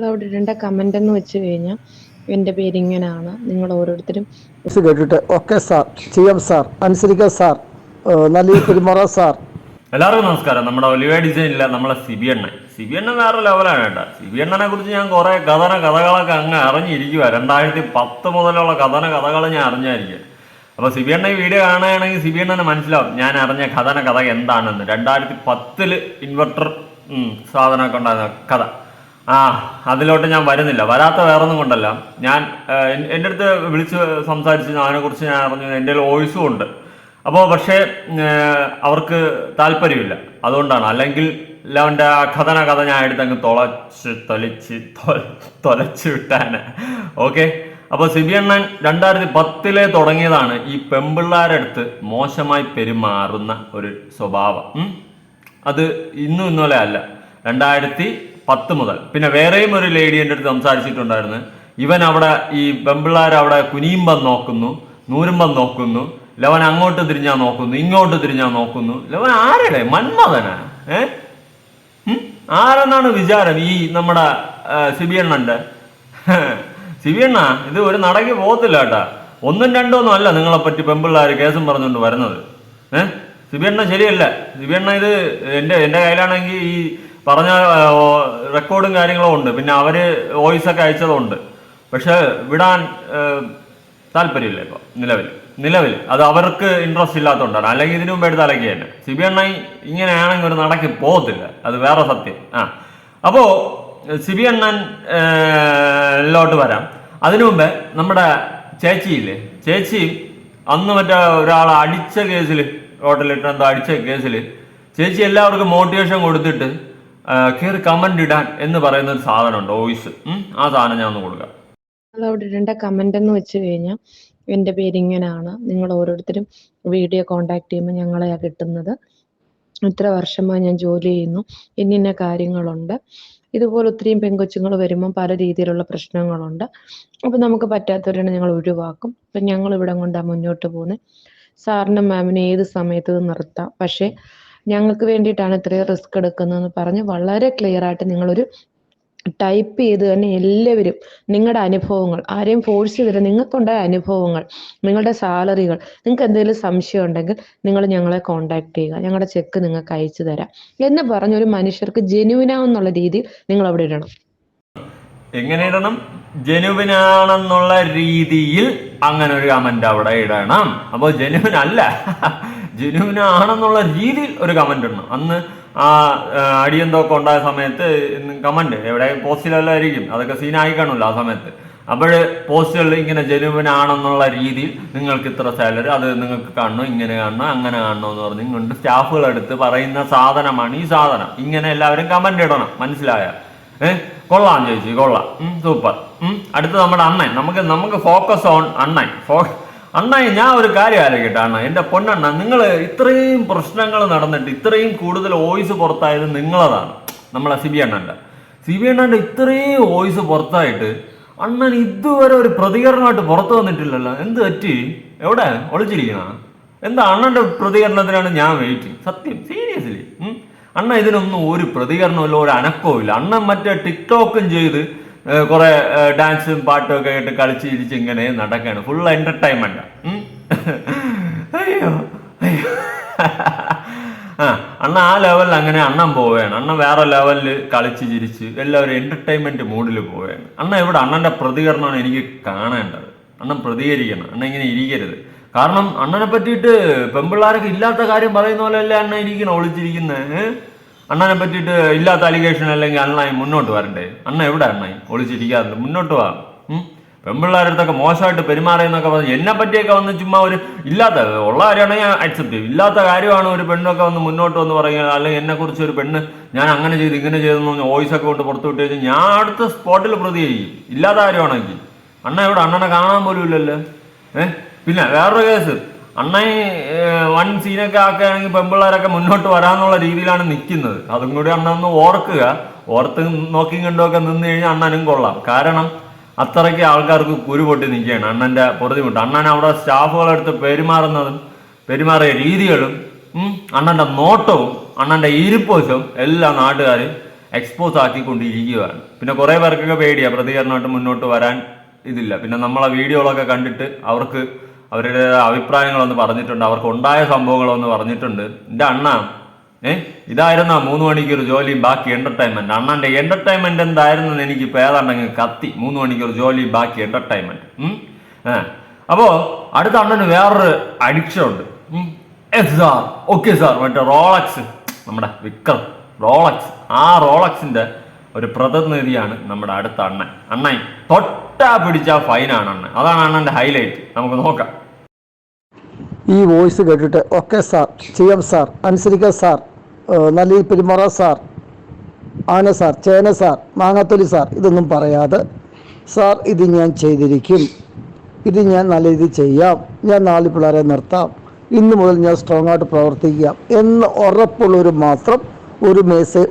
അവിടെ ഇടേണ്ട കമന്റ് എന്ന് വെച്ച് കഴിഞ്ഞാൽ എൻ്റെ പേര് ഇങ്ങനെയാണ്. നിങ്ങൾ ഓരോരുത്തരും കേട്ടിട്ട് ഓക്കെ സാർ, ചെയ്യാം സാർ, അനുസരിക്കാം സാർ, നല്ല പെരുമാറാം സാർ. എല്ലാവർക്കും നമസ്കാരം. നമ്മുടെ ഒലിവ ഡിസൈനില്ല നമ്മളെ സിബി അണ്ണൻ വേറെ ലെവലാണ് കേട്ടോ. സിബി അണ്ണനെ കുറിച്ച് ഞാൻ കുറെ കഥകളൊക്കെ അങ്ങ് അറിഞ്ഞിരിക്കുക. 2010 മുതലുള്ള കഥകൾ ഞാൻ അറിഞ്ഞായിരിക്കും. അപ്പോൾ സിബി അണ്ണ ഈ വീഡിയോ കാണുകയാണെങ്കിൽ സിബി അണ്ണന് മനസ്സിലാവും ഞാൻ അറിഞ്ഞ കഥ എന്താണെന്ന്. 2010 ഇൻവെർട്ടർ സാധനമൊക്കെ ഉണ്ടായിരുന്ന കഥ. അതിലോട്ട് ഞാൻ വരുന്നില്ല. വരാത്ത വേറൊന്നും കൊണ്ടല്ല, ഞാൻ എൻ്റെ അടുത്ത് വിളിച്ച് സംസാരിച്ച് അതിനെക്കുറിച്ച് ഞാൻ അറിഞ്ഞു. എൻ്റെ വോയിസും ഉണ്ട്. അപ്പോൾ പക്ഷേ അവർക്ക് താല്പര്യമില്ല, അതുകൊണ്ടാണ്. അല്ലെങ്കിൽ അവൻ്റെ ആ കഥ ഞാൻ എടുത്തങ്ങ് തൊലച്ച് വിട്ടാന്. ഓക്കെ. അപ്പോൾ സിബി അണ്ണൻ 2010 തുടങ്ങിയതാണ് ഈ പെമ്പിള്ളാരുടെ അടുത്ത് മോശമായി പെരുമാറുന്ന ഒരു സ്വഭാവം. അത് ഇന്നലെ അല്ല, 2010 മുതൽ. പിന്നെ വേറെയും ഒരു ലേഡി എൻ്റെ അടുത്ത് സംസാരിച്ചിട്ടുണ്ടായിരുന്നു. ഇവൻ അവിടെ ഈ പെമ്പിള്ളാരവിടെ കുനിയുമ്പം നോക്കുന്നു, നൂരുമ്പം നോക്കുന്നു, ലവൻ അങ്ങോട്ട് തിരിഞ്ഞാ നോക്കുന്നു, ഇങ്ങോട്ട് തിരിഞ്ഞാ നോക്കുന്നു. ലവൻ ആരുടെ മന്മഥനാ? ആരെന്നാണ് വിചാരം ഈ നമ്മുടെ സിബി അണ്ണന്റെ? സിബി അണ്ണ ഇത് ഒരു നടക്ക് പോകത്തില്ല കേട്ടാ. 1ഉം 2ഉം അല്ല നിങ്ങളെ പറ്റി പെമ്പിള്ളാര് കേസും പറഞ്ഞുകൊണ്ട് വരുന്നത്. സിബി അണ്ണ ശരിയല്ല. സിബി അണ്ണ ഇത് എൻ്റെ കയ്യിലാണെങ്കിൽ ഈ പറഞ്ഞ റെക്കോർഡും കാര്യങ്ങളും ഉണ്ട്. പിന്നെ അവര് വോയിസൊക്കെ അയച്ചതുണ്ട്. പക്ഷെ വിടാൻ താല്പര്യമില്ല ഇപ്പൊ നിലവിൽ. അത് അവർക്ക് ഇൻട്രസ്റ്റ് ഇല്ലാത്തതുകൊണ്ടാണ്. അല്ലെങ്കിൽ ഇതിനു മുമ്പ് എടുത്ത് അലക്കി തന്നെ. സിബി അണ്ണ ഇങ്ങനെയാണെങ്കിൽ ഒരു നടക്ക് പോകത്തില്ല, അത് വേറെ സത്യം. അപ്പോ സിബി അണ്ണനിലോട്ട് വരാം. അതിനു മുമ്പേ നമ്മുടെ ചേച്ചിയില്ലേ, ചേച്ചി അന്ന് മറ്റേ ഒരാളെ അടിച്ച കേസിൽ, ഹോട്ടലിട്ട് എന്തോ അടിച്ച കേസിൽ ചേച്ചി എല്ലാവർക്കും മോട്ടിവേഷൻ കൊടുത്തിട്ട് കയറി കമന്റ് ഇടാൻ എന്ന് പറയുന്ന ഒരു സാധനമുണ്ട്, വോയിസ്. ആ സാധനം ഞാൻ ഒന്ന് കൊടുക്കാം. അവിടെ ഇടേണ്ട കമന്റ് എന്ന് വെച്ച് കഴിഞ്ഞാൽ എൻ്റെ പേര് ഇങ്ങനെയാണ്. നിങ്ങൾ ഓരോരുത്തരും വീഡിയോ കോണ്ടാക്ട് ചെയ്യുമ്പോൾ ഞങ്ങളെയാണ് കിട്ടുന്നത്. ഇത്ര വർഷമായി ഞാൻ ജോലി ചെയ്യുന്നു, ഇന്ന കാര്യങ്ങളുണ്ട്. ഇതുപോലെ ഒത്തിരിയും പെൺകൊച്ചുങ്ങൾ വരുമ്പം പല രീതിയിലുള്ള പ്രശ്നങ്ങളുണ്ട്. അപ്പം നമുക്ക് പറ്റാത്തവരാണ് ഞങ്ങൾ ഒഴിവാക്കും. അപ്പം ഞങ്ങൾ ഇവിടെ കൊണ്ടാണ് മുന്നോട്ട് പോകുന്നത്. സാറിനും മാമിനും ഏത് സമയത്ത് നിർത്താം, പക്ഷേ ഞങ്ങൾക്ക് വേണ്ടിയിട്ടാണ് ഇത്രയും റിസ്ക് എടുക്കുന്നതെന്ന് പറഞ്ഞ് വളരെ ക്ലിയർ ആയിട്ട് നിങ്ങളൊരു ടൈപ്പ് ചെയ്ത് തന്നെ എല്ലാവരും നിങ്ങളുടെ അനുഭവങ്ങൾ, ആരെയും ഫോഴ്സ് ചെയ്തില്ല, നിങ്ങൾക്കുണ്ടായ അനുഭവങ്ങൾ, നിങ്ങളുടെ സാലറികൾ, നിങ്ങൾക്ക് എന്തെങ്കിലും സംശയം ഉണ്ടെങ്കിൽ നിങ്ങൾ ഞങ്ങളെ കോണ്ടാക്ട് ചെയ്യുക, ഞങ്ങളുടെ ചെക്ക് നിങ്ങൾക്ക് അയച്ചു തരാം എന്ന് പറഞ്ഞൊരു മനുഷ്യർക്ക് ജെന്യുവിനാവുന്നുള്ള രീതിയിൽ നിങ്ങൾ അവിടെ ഇടണം. എങ്ങനെ ഇടണം? ജെനുവിനാണെന്നുള്ള രീതിയിൽ അങ്ങനെ ഒരു കമന്റ് അവിടെ ഇടണം. അപ്പോൾ ജെനുവിൻ അല്ല, ജെനുവിനാണെന്നുള്ള രീതിയിൽ ഒരു കമന്റ് ഇടണം. അന്ന് ആ അടിയന്തൊക്കെ ഉണ്ടായ സമയത്ത് കമന്റ് എവിടെ പോസ്റ്റിലല്ലായിരിക്കും, അതൊക്കെ സീനായി കാണുമല്ലോ ആ സമയത്ത്. അപ്പോൾ പോസ്റ്റുകളിൽ ഇങ്ങനെ ജെനുവിനാണെന്നുള്ള രീതിയിൽ നിങ്ങൾക്ക് ഇത്ര സാലറി, അത് നിങ്ങൾക്ക് കാണണം, ഇങ്ങനെ കാണണം, അങ്ങനെ കാണണം എന്ന് പറഞ്ഞ് ഇങ്ങോട്ട് സ്റ്റാഫുകളെടുത്ത് പറയുന്ന സാധനമാണ് ഈ സാധനം. ഇങ്ങനെ എല്ലാവരും കമന്റ് ഇടണം. മനസ്സിലായ? കൊള്ളാം ചേച്ചി, കൊള്ളാം, സൂപ്പർ. അടുത്ത് നമ്മുടെ അണ്ണൻ. നമുക്ക് ഫോക്കസ് ഓൺ അണ്ണൻ. അണ്ണൻ ഞാൻ ഒരു കാര്യം ആലോചിക്കട്ടെ അണ്ണ, എൻ്റെ പൊണ്ണണ്ണ, നിങ്ങൾ ഇത്രയും പ്രശ്നങ്ങൾ നടന്നിട്ട് ഇത്രയും കൂടുതൽ വോയിസ് പുറത്തായത് നിങ്ങളതാണ്. നമ്മളെ സിബി അണ്ണൻ്റെ ഇത്രയും വോയിസ് പുറത്തായിട്ട് അണ്ണൻ ഇതുവരെ ഒരു പ്രതികരണമായിട്ട് പുറത്തു വന്നിട്ടില്ലല്ലോ. എന്ത് പറ്റി? എവിടെ ഒളിച്ചിരിക്കണ? എന്താ? അണ്ണൻ്റെ പ്രതികരണത്തിനാണ് ഞാൻ വെയിറ്റിംഗ്. സത്യം, സീരിയസ്ലി. അണ്ണ ഇതിനൊന്നും ഒരു പ്രതികരണമില്ല, ഒരു അനക്കവും ഇല്ല. അണ്ണൻ മറ്റേ ടിക്ടോക്കും ചെയ്ത് കുറെ ഡാൻസും പാട്ടും ഒക്കെ ആയിട്ട് കളിച്ച് ഇരിച്ച് ഇങ്ങനെ നടക്കാണ്. Full entertainment. അയ്യോ അണ്ണ ആ ലെവലിൽ അങ്ങനെ അണ്ണൻ പോവുകയാണ്. അണ്ണൻ വേറെ ലെവലിൽ കളിച്ച് ചിരിച്ച് എല്ലാവരും എന്റർടൈൻമെന്റ് മൂഡിൽ പോവുകയാണ്. അണ്ണ എവിടെ? അണ്ണന്റെ പ്രതികരണമാണ് എനിക്ക് കാണേണ്ടത്. അണ്ണൻ പ്രതികരിക്കണം. അണ്ണൻ ഇങ്ങനെ ഇരിക്കരുത്. കാരണം അണ്ണനെ പറ്റിയിട്ട് പെമ്പിള്ളാരൊക്കെ ഇല്ലാത്ത കാര്യം പറയുന്ന പോലെയല്ലേ അണ്ണൻ ഇരിക്കണം, ഒളിച്ചിരിക്കുന്നത്. അണ്ണനെ പറ്റിയിട്ട് ഇല്ലാത്ത അലിഗേഷൻ അല്ലെങ്കിൽ അണ്ണായി മുന്നോട്ട് വരണ്ടേ? അണ്ണ എവിടെ? അണ്ണായി ഒളിച്ചിരിക്കാറുണ്ട്, മുന്നോട്ട് വാ. പെമ്പിള്ളാരുടെ അടുത്തൊക്കെ മോശമായിട്ട് പെരുമാറിയെന്നൊക്കെ പറഞ്ഞ് എന്നെ പറ്റിയൊക്കെ വന്ന് ചുമ്മാ ഒരു ഇല്ലാത്ത ഉള്ള കാര്യമാണെങ്കിൽ ഞാൻ അക്സെപ്റ്റ് ചെയ്യും. ഇല്ലാത്ത കാര്യമാണ് ഒരു പെണ്ണൊക്കെ വന്ന് മുന്നോട്ട് വന്ന് പറയുക, അല്ലെങ്കിൽ എന്നെ കുറിച്ച് ഒരു പെണ്ണ് ഞാൻ അങ്ങനെ ചെയ്ത് ഇങ്ങനെ ചെയ്തെന്ന് പറഞ്ഞ് വോയിസ് ഒക്കെ കൊണ്ട് പുറത്തു വിട്ട് കഴിഞ്ഞാൽ ഞാൻ അടുത്ത സ്പോട്ടിൽ പ്രതികരിക്കും. ഇല്ലാത്ത കാര്യമാണെങ്കിൽ. അണ്ണ എവിടെ? അണ്ണനെ കാണാൻ പോലും ഇല്ലല്ലോ. പിന്നെ വേറൊരു കേസ്, അണ്ണൻ വൺ സീനൊക്കെ ആക്കുകയാണെങ്കിൽ പെമ്പിള്ളേരൊക്കെ മുന്നോട്ട് വരാന്നുള്ള രീതിയിലാണ് നിൽക്കുന്നത്. അതും കൂടി അണ്ണ ഒന്ന് ഓർക്കുക. ഓർത്ത് നോക്കിയും കണ്ടുമൊക്കെ നിന്ന് കഴിഞ്ഞാൽ അണ്ണനും കൊള്ളാം. കാരണം അത്രയ്ക്ക് ആൾക്കാർക്ക് കുരു പൊട്ടി നിൽക്കുകയാണ് അണ്ണൻ്റെ പൊറുതിമുട്ട്. അണ്ണൻ അവിടെ സ്റ്റാഫുകളെടുത്ത് പെരുമാറിയ രീതികളും അണ്ണൻ്റെ നോട്ടവും അണ്ണൻ്റെ ഇരിപ്പോശവും എല്ലാ നാട്ടുകാരും എക്സ്പോസ് ആക്കിക്കൊണ്ടിരിക്കുകയാണ്. പിന്നെ കുറേ പേർക്കൊക്കെ പേടിയാണ്, പ്രതികരണമായിട്ട് മുന്നോട്ട് വരാൻ ഇതില്ല. പിന്നെ നമ്മളെ വീഡിയോകളൊക്കെ കണ്ടിട്ട് അവർക്ക് അവരുടെ അഭിപ്രായങ്ങളൊന്ന് പറഞ്ഞിട്ടുണ്ട്, അവർക്ക് ഉണ്ടായ സംഭവങ്ങളൊന്ന് പറഞ്ഞിട്ടുണ്ട്. എൻ്റെ അണ്ണ ഇതായിരുന്ന 3 മണിക്കൂർ ജോലിയും ബാക്കി എന്റർടൈൻമെന്റ്. അണ്ണന്റെ എന്റർടൈൻമെന്റ് എന്തായിരുന്നു എനിക്കിപ്പോൾ ഏതാണ്ടെങ്കിൽ കത്തി. 3 മണിക്കൂർ ജോലിയും ബാക്കി എന്റർടൈൻമെന്റ്. അപ്പോ അടുത്ത അണ്ണന് വേറൊരു അഡിക്ഷൻ ഉണ്ട്. സാർ ഓക്കെ സാർ, മറ്റേ റോളക്സ്, നമ്മുടെ വിക്രം റോളക്സ്, ആ റോളക്സിന്റെ ഒരു പ്രതിനിധിയാണ് നമ്മുടെ അടുത്ത അണ്ണൻ. അണ്ണൻ തൊട്ടാ പിടിച്ച ഫൈനാണ് അണ്ണൻ. അതാണ് അണ്ണന്റെ ഹൈലൈറ്റ്. നമുക്ക് നോക്കാം. ഈ വോയിസ് കേട്ടിട്ട് ഓക്കെ സാർ, ചെയ്യാം സാർ, അനുസരിക്കാം സാർ, നല്ല രീതിയിൽ പെരുമാറാം സാർ, ആന സാർ, ചേന സാർ, മാങ്ങാത്തൊലി സാർ, ഇതൊന്നും പറയാതെ സാർ ഇത് ഞാൻ ചെയ്തിരിക്കും, ഇത് ഞാൻ നല്ല രീതിയിൽ ചെയ്യാം, ഞാൻ 4 പിള്ളേരെ നിർത്താം, ഇന്ന് മുതൽ ഞാൻ സ്ട്രോങ് ആയിട്ട് പ്രവർത്തിക്കാം എന്ന് ഉറപ്പുള്ളവർ മാത്രം ഒരു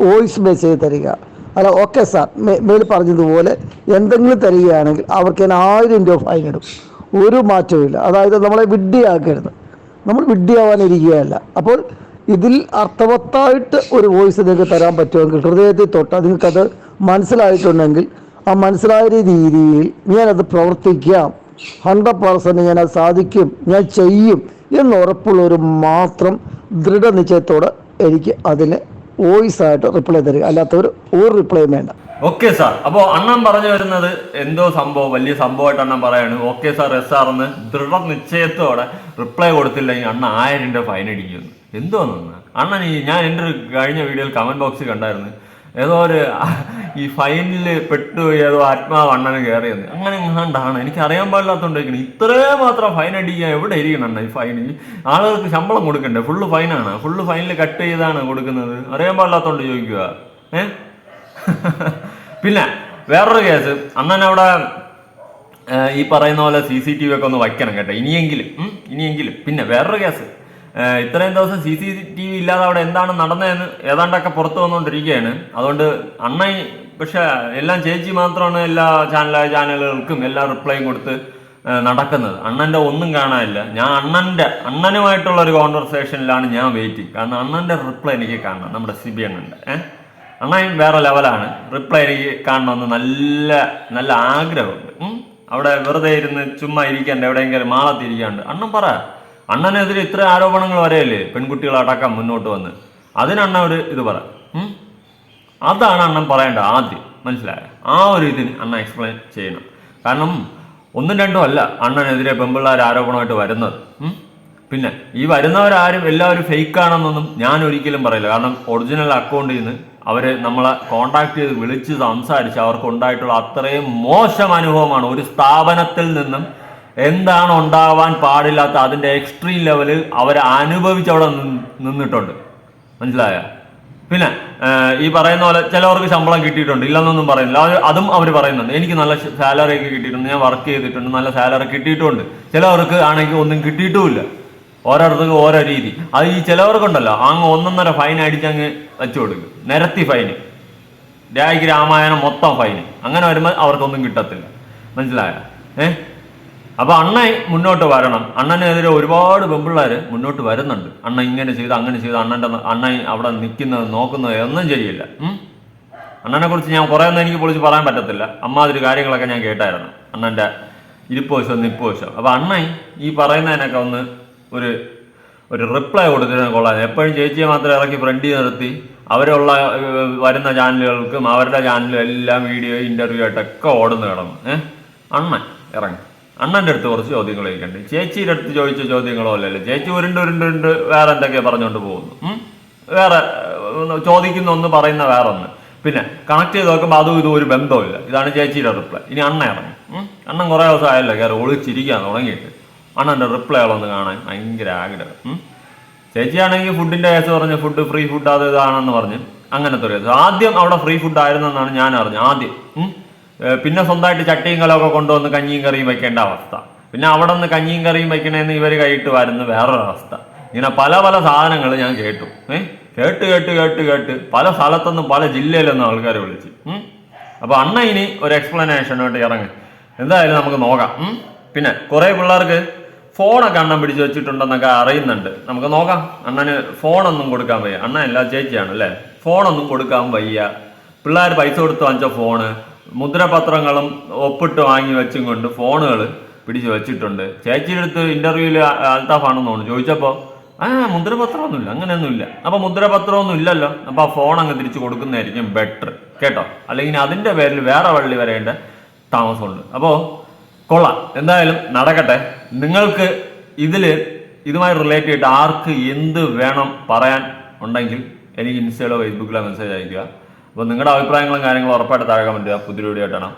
വോയിസ് മെസ്സേജ് തരിക. അല്ല ഓക്കെ സാർ മേൽ പറഞ്ഞതുപോലെ എന്തെങ്കിലും തരികയാണെങ്കിൽ അവർക്ക് ഞാൻ 1000 രൂപ ഫൈൻ ഇടും. ഒരു മാറ്റവുമില്ല. അതായത് നമ്മളെ വിഡ്ഢിയാക്കരുത്, നമ്മൾ വിഡ്ഢിയാവാനിരിക്കുകയല്ല. അപ്പോൾ ഇതിൽ അർത്ഥവത്തായിട്ട് ഒരു വോയിസ് നിങ്ങൾക്ക് തരാൻ പറ്റുമെങ്കിൽ ഹൃദയത്തിൽ തൊട്ട് നിങ്ങൾക്കത് മനസ്സിലായിട്ടുണ്ടെങ്കിൽ ആ മനസ്സിലായ രീതിയിൽ ഞാനത് പ്രവർത്തിക്കാം, 100% ഞാനത് സാധിക്കും, ഞാൻ ചെയ്യും എന്ന് ഉറപ്പുള്ളവർ മാത്രം ദൃഢനിശ്ചയത്തോടെ എനിക്ക് അതിന് വോയിസ് ആയിട്ട് റിപ്ലൈ തരിക. അല്ലാത്തവർ ഒരു റിപ്ലൈയും വേണ്ട. Okay sir. അപ്പോൾ അണ്ണൻ പറഞ്ഞു വരുന്നത് എന്തോ സംഭവം, വലിയ സംഭവമായിട്ട് അണ്ണൻ പറയാണ്. ഓക്കെ സാർ, എസ് സാർ എന്ന് ദൃഢനിശ്ചയത്തോടെ റിപ്ലൈ കൊടുത്തില്ലെങ്കിൽ അണ്ണൻ 1000 രൂപ ഫൈൻ അടിക്കുന്നു. എന്തോന്ന് അണ്ണൻ ഞാൻ എൻ്റെ ഒരു കഴിഞ്ഞ വീഡിയോയിൽ കമന്റ് ബോക്സിൽ കണ്ടായിരുന്നു, ഏതോ ഒരു ഈ ഫൈനിൽ പെട്ടു ഏതോ ആത്മാവ് അണ്ണന് കയറിയെന്ന്. അങ്ങനെ എങ്ങാണ്ടാണ്, എനിക്ക് അറിയാൻ പാടില്ലാത്തോണ്ടിരിക്കണം. ഇത്രയും മാത്രം ഫൈൻ അടിക്കാൻ എവിടെ ഇരിക്കണം അണ്ണ? ഈ ഫൈനിൽ ആളുകൾക്ക് ശമ്പളം കൊടുക്കണ്ടേ? ഫുള്ള് ഫൈനാണ്, ഫുള്ള് ഫൈനിൽ കട്ട് ചെയ്താണ് കൊടുക്കുന്നത്. അറിയാൻ പാടില്ലാത്തോണ്ട് ചോദിക്കുക. പിന്നെ വേറൊരു കേസ്, അണ്ണൻ അവിടെ ഈ പറയുന്ന പോലെ CCTV ഒക്കെ ഒന്ന് വയ്ക്കണം കേട്ടോ, ഇനിയെങ്കിലും. പിന്നെ വേറൊരു കേസ്, ഇത്രയും ദിവസം CCTV ഇല്ലാതെ അവിടെ എന്താണ് നടന്നതെന്ന് ഏതാണ്ടൊക്കെ പുറത്തു വന്നുകൊണ്ടിരിക്കുകയാണ്. അതുകൊണ്ട് അണ്ണൻ പക്ഷെ എല്ലാം ചേച്ചി മാത്രമാണ് എല്ലാ ചാനലുകൾക്കും എല്ലാ റിപ്ലൈയും കൊടുത്ത് നടക്കുന്നത്. അണ്ണന്റെ ഒന്നും കാണാനില്ല. ഞാൻ അണ്ണനുമായിട്ടുള്ള ഒരു കോൺവെർസേഷനിലാണ് ഞാൻ വെയിറ്റിംഗ്. കാരണം അണ്ണന്റെ റിപ്ലൈ എനിക്ക് കാണണം. നമ്മുടെ സിബി അണ്ണന്റെ അണ്ണൻ വേറെ ലെവലാണ്. റിപ്ലൈ എനിക്ക് കാണണമെന്ന് നല്ല നല്ല ആഗ്രഹമുണ്ട്. അവിടെ വെറുതെ ഇരുന്ന് ചുമ്മാ ഇരിക്കാണ്ട് എവിടെയെങ്കിലും മാളത്തിരിക്കാണ്ട് അണ്ണൻ പറ. അണ്ണനെതിരെ ഇത്ര ആരോപണങ്ങൾ വരെയല്ലേ പെൺകുട്ടികളടക്കം മുന്നോട്ട് വന്ന്, അതിനണ്ണ ഒരു ഇത് പറ. അതാണ് അണ്ണൻ പറയേണ്ടത് ആദ്യം, മനസ്സിലായോ? ആ ഒരു ഇതിന് അണ്ണൻ എക്സ്പ്ലെയിൻ ചെയ്യണം. കാരണം 1ഉം 2ഉം അല്ല അണ്ണനെതിരെ പെൺപിള്ളേർ ആരോപണമായിട്ട് വരുന്നത്. പിന്നെ ഈ വരുന്നവരാരും എല്ലാവരും ഫേക്ക് ആണെന്നൊന്നും ഞാൻ ഒരിക്കലും പറയില്ല. കാരണം ഒറിജിനൽ അക്കൗണ്ടിൽ നിന്ന് അവര് നമ്മളെ കോണ്ടാക്ട് ചെയ്ത് വിളിച്ച് സംസാരിച്ച് അവർക്ക് ഉണ്ടായിട്ടുള്ള അത്രയും മോശം അനുഭവമാണ്. ഒരു സ്ഥാപനത്തിൽ നിന്നും എന്താണ് ഉണ്ടാവാൻ പാടില്ലാത്ത അതിന്റെ എക്സ്ട്രീം ലെവലിൽ അവർ അനുഭവിച്ച് അവിടെ നിന്നിട്ടുണ്ട്, മനസ്സിലായ? പിന്നെ ഈ പറയുന്ന പോലെ ചിലവർക്ക് ശമ്പളം കിട്ടിയിട്ടുണ്ട്, ഇല്ലെന്നൊന്നും പറയുന്നില്ല. അതും അവർ പറയുന്നുണ്ട്. എനിക്ക് നല്ല സാലറി ഒക്കെ കിട്ടിയിട്ടുണ്ട്, ഞാൻ വർക്ക് ചെയ്തിട്ടുണ്ട്, നല്ല സാലറി കിട്ടിയിട്ടുണ്ട്. ചിലവർക്ക് ആണെങ്കിൽ ഒന്നും കിട്ടിയിട്ടുമില്ല. ഓരോരുത്തർക്ക് ഓരോ രീതി. അത് ഈ ചിലവർക്കുണ്ടല്ലോ അങ്ങ് 1.5 ഫൈൻ അടിച്ചങ്ങ് വെച്ചു കൊടുക്കും, നിരത്തി ഫൈന്, രായ്ക്ക് രാമായണം മൊത്തം ഫൈന്. അങ്ങനെ വരുമ്പോൾ അവർക്കൊന്നും കിട്ടത്തില്ല, മനസ്സിലായ? അപ്പൊ അണ്ണൻ മുന്നോട്ട് വരണം. അണ്ണനെതിരെ ഒരുപാട് പെൺപിള്ളേര് മുന്നോട്ട് വരുന്നുണ്ട്. അണ്ണൻ ഇങ്ങനെ ചെയ്ത് അങ്ങനെ ചെയ്ത് അണ്ണൻ അവിടെ നിൽക്കുന്നത് നോക്കുന്നത് ഒന്നും ശരിയില്ല. അണ്ണനെ കുറിച്ച് ഞാൻ കുറേ ഒന്നും എനിക്ക് പൊളിച്ച് പറയാൻ പറ്റത്തില്ല. അമ്മാതിരി കാര്യങ്ങളൊക്കെ ഞാൻ കേട്ടായിരുന്നു, അണ്ണന്റെ ഇരിപ്പോശം നിപ്പോശം. അപ്പൊ അണ്ണൻ ഈ പറയുന്നതിനൊക്കെ ഒന്ന് ഒരു റിപ്ലൈ കൊടുത്തിട്ട് കൊള്ളാം. എപ്പോഴും ചേച്ചിയെ മാത്രം ഇറക്കി ഫ്രണ്ട് നിർത്തി അവരുള്ള വരുന്ന ചാനലുകൾക്കും അവരുടെ ചാനലും എല്ലാം വീഡിയോ ഇന്റർവ്യൂ ആയിട്ടൊക്കെ ഓടുന്നു കിടന്നു. അണ്ണൻ ഇറങ്ങി അണ്ണൻ്റെ അടുത്ത് കുറച്ച് ചോദ്യങ്ങൾ ചോദിക്കണ്ടേ? ചേച്ചിയുടെ അടുത്ത് ചോദിച്ച ചോദ്യങ്ങളോ അല്ലല്ലോ. ചേച്ചി ഉരുണ്ട് വേറെ എന്തൊക്കെയാ പറഞ്ഞുകൊണ്ട് പോകുന്നു. വേറെ ചോദിക്കുന്ന ഒന്ന് പറയുന്ന വേറെ ഒന്ന്. പിന്നെ കണക്ട് ചെയ്ത് നോക്കുമ്പോൾ അതും ഇതും ഒരു ബന്ധമില്ല. ഇതാണ് ചേച്ചിയുടെ റിപ്ലൈ. ഇനി അണ്ണ ഇറങ്ങി. അണ്ണൻ കുറേ ദിവസം ആയല്ലോ കയറി ഒളിച്ചിരിക്കാൻ തുടങ്ങിയിട്ട്. അണ്ണൻ്റെ റിപ്ലൈകളൊന്ന് കാണാൻ ഭയങ്കര ആഗ്രഹം. ചേച്ചിയാണെങ്കിൽ ഫുഡിന്റെ കേസ് പറഞ്ഞ് ഫുഡ് ഫ്രീ ഫുഡ് അത് ഇതാണെന്ന് പറഞ്ഞ് അങ്ങനത്തെ ഒരു കേസ്. ആദ്യം അവിടെ ഫ്രീ ഫുഡ് ആയിരുന്നെന്നാണ് ഞാൻ അറിഞ്ഞത് ആദ്യം. പിന്നെ സ്വന്തമായിട്ട് ചട്ടിയും കലമൊക്കെ കൊണ്ടുവന്ന് കഞ്ഞിയും കറിയും വെക്കേണ്ട അവസ്ഥ. പിന്നെ അവിടെ നിന്ന് കഞ്ഞിയും കറിയും വെക്കണേന്ന് ഇവർ കൈയിട്ട് വരുന്ന വേറൊരവസ്ഥ. ഇങ്ങനെ പല പല സാധനങ്ങൾ ഞാൻ കേട്ടു. കേട്ട് പല സ്ഥലത്തുനിന്നും പല ജില്ലയിലൊന്നും ആൾക്കാരെ വിളിച്ച്. അപ്പൊ അണ്ണ ഇനി ഒരു എക്സ്പ്ലനേഷനായിട്ട് ഇറങ്ങി. എന്തായാലും നമുക്ക് നോക്കാം. പിന്നെ കുറെ പിള്ളേർക്ക് ഫോണൊക്കെ അണ്ണൻ പിടിച്ച് വെച്ചിട്ടുണ്ടെന്നൊക്കെ അറിയുന്നുണ്ട്. നമുക്ക് നോക്കാം. അണ്ണന് ഫോണൊന്നും കൊടുക്കാൻ വയ്യ. അണ്ണൻ എല്ലാ ചേച്ചിയാണ് അല്ലേ, ഫോണൊന്നും കൊടുക്കാൻ വയ്യ. പിള്ളേർ പൈസ കൊടുത്ത് വാങ്ങിച്ച ഫോണ്, മുദ്രപത്രങ്ങളും ഒപ്പിട്ട് വാങ്ങി വെച്ചും കൊണ്ട് ഫോണുകൾ പിടിച്ച് വെച്ചിട്ടുണ്ട്. ചേച്ചിയുടെ അടുത്ത് ഇന്റർവ്യൂവിൽ അൽത്താഫാണെന്ന് തോന്നുന്നു ചോദിച്ചപ്പോൾ മുദ്രപത്രമൊന്നുമില്ല, അങ്ങനെയൊന്നുമില്ല. അപ്പൊ മുദ്രപത്രമൊന്നും ഇല്ലല്ലോ, അപ്പൊ ആ ഫോൺ അങ്ങ് തിരിച്ചു കൊടുക്കുന്നതായിരിക്കും ബെറ്റർ കേട്ടോ. അല്ലെങ്കിൽ അതിന്റെ പേരിൽ വേറെ വള്ളി വരേണ്ട താമസമുണ്ട്. അപ്പോൾ കൊള്ളാം, എന്തായാലും നടക്കട്ടെ. നിങ്ങൾക്ക് ഇതുമായി റിലേറ്റ് ചെയ്തിട്ട് ആർക്ക് എന്ത് വേണം പറയാൻ ഉണ്ടെങ്കിൽ എനിക്ക് ഇൻസ്റ്റയിലോ ഫേസ്ബുക്കിലോ മെസ്സേജ് അയക്കുക. അപ്പോൾ നിങ്ങളുടെ അഭിപ്രായങ്ങളും കാര്യങ്ങളും ഉറപ്പായിട്ട് താഴെ കമന്റ് ചെയ്യുക. പുതിയ വീഡിയോ ആയിട്ടാണ്.